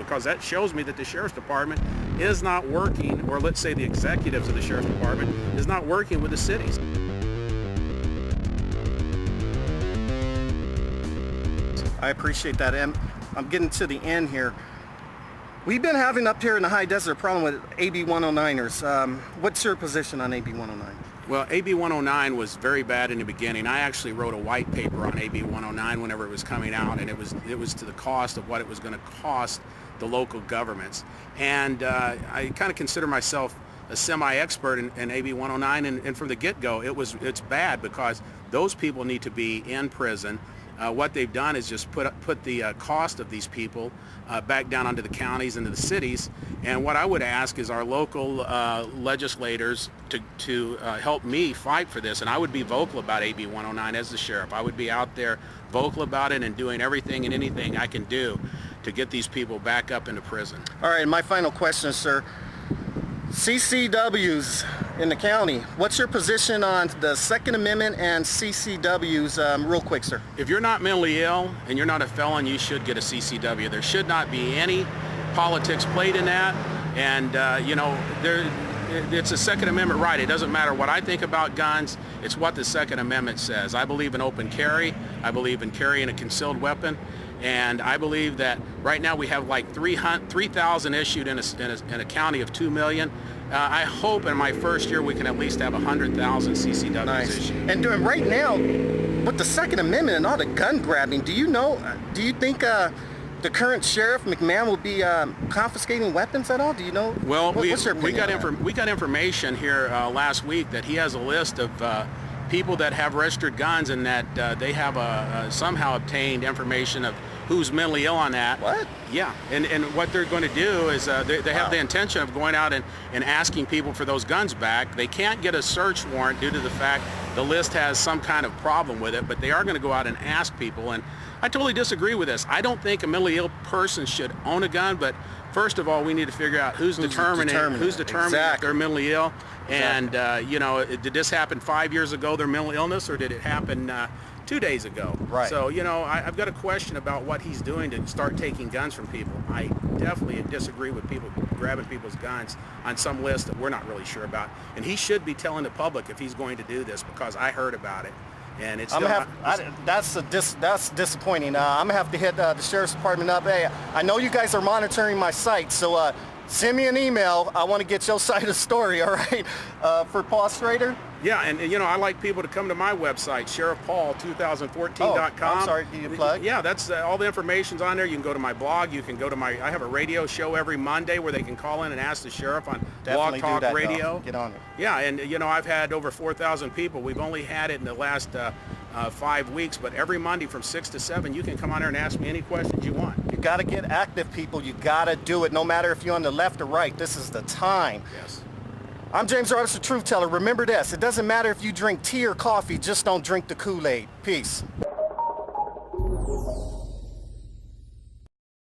because that shows me that the Sheriff's Department is not working, or let's say the executives of the Sheriff's Department is not working with the cities. I appreciate that, and I'm getting to the end here. We've been having up here in the high desert a problem with AB 109ers. What's your position on AB 109? Well, AB 109 was very bad in the beginning. I actually wrote a white paper on AB 109 whenever it was coming out, and it was to the cost of what it was going to cost the local governments. And I kind of consider myself a semi-expert in AB 109, and from the get-go, it's bad because those people need to be in prison. What they've done is just put the cost of these people back down onto the counties and to the cities. And what I would ask is our local legislators to help me fight for this. And I would be vocal about AB 109 as the sheriff. I would be out there vocal about it and doing everything and anything I can do to get these people back up into prison. All right, my final question, sir. CCW'S in the county, what's your position on the Second Amendment and CCW'S, real quick, sir? If you're not mentally ill and you're not a felon, you should get a CCW. There should not be any politics played in that. And, it's a Second Amendment right. It doesn't matter what I think about guns. It's what the Second Amendment says. I believe in open carry. I believe in carrying a concealed weapon. And I believe that right now we have like 3,000 issued in a county of 2 million. I hope in my first year we can at least have 100,000 CCWs issued. And doing right now, with the Second Amendment and all the gun grabbing, do you think the current Sheriff McMahon will be confiscating weapons at all? Do you know? Well, what's your opinion we got information here last week that he has a list of people that have registered guns, and that they have somehow obtained information of who's mentally ill on that. What? Yeah, and what they're going to do is they have the intention of going out and asking people for those guns back. They can't get a search warrant due to the fact the list has some kind of problem with it, but they are going to go out and ask people. And I totally disagree with this. I don't think a mentally ill person should own a gun, but first of all, we need to figure out who's determining if they're mentally ill. And, did this happen 5 years ago, their mental illness, or did it happen 2 days ago? Right. So, I've got a question about what he's doing to start taking guns from people. I definitely disagree with people grabbing people's guns on some list that we're not really sure about. And he should be telling the public if he's going to do this, because I heard about it. And it's that's disappointing. I'm gonna have to hit the Sheriff's Department up. Hey, I know you guys are monitoring my site, so send me an email. I want to get your side of the story, all right? For Paul Schrader? Yeah, and I like people to come to my website, sheriffpaul2014.com. I'm sorry, can you plug? Yeah, that's all the information's on there. You can go to my blog. You can go to I have a radio show every Monday where they can call in and ask the sheriff on Definitely Blog Talk do that, Radio. Though. Get on it. Yeah, and I've had over 4,000 people. We've only had it in the last 5 weeks, but every Monday from 6 to 7, you can come on there and ask me any questions you want. You got to get active, people. You got to do it, no matter if you're on the left or right. This is the time. Yes. I'm James Roberts, the Truth Teller. Remember this, it doesn't matter if you drink tea or coffee, just don't drink the Kool-Aid. Peace.